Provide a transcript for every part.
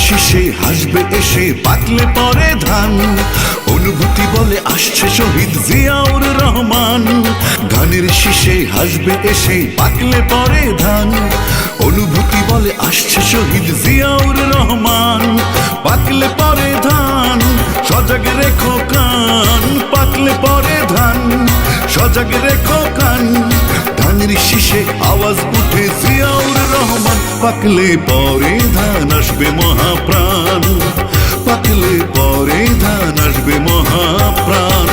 শীষে হাসবে এসে পাকলে পরে ধান, অনুভূতি বলে আসছে শহীদ জিয়াউর রহমান। ধানের শীষে হাসবে এসে পাকলে পরে ধান, অনুভূতি বলে আসছে শহীদ জিয়াউর রহমান। পাকলে পরে ধান সজাগ রেখো কান, পাকলে পরে ধান সজাগ রেখো কান। ধানের শীষে আওয়াজ উঠে জিয়াউর রহমান। পাকলে পরে ধান আসবে মহাপ্রাণ, পাকলে পরে ধান আসবে মহাপ্রাণ।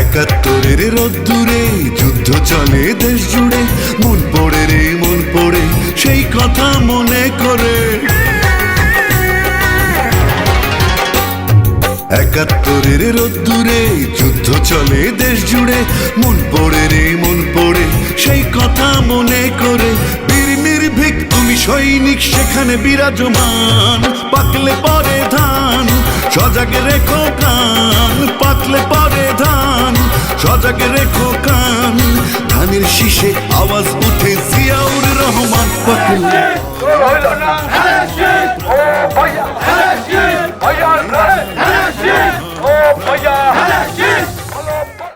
একাত্তরের রোদ্দুরে যুদ্ধ চলে দেশ জুড়ে, মন পড়ে রে মন পড়ে সেই কথা মনে করে। একাত্তরের রোদ্দুরে যুদ্ধ চলে দেশ জুড়ে, মন পড়ে রে মন পড়ে সেই কথা মনে করে। বীর নির্ভীক তুমি সৈনিক সেখানে বিরাজমান। পাকলে পরে ধান সজাগ রেখো কান, পাকলে পরে ধান সজাগ রেখো কান। ধানের শীষে আওয়াজ উঠে জিয়াউর রহমান। পাকলে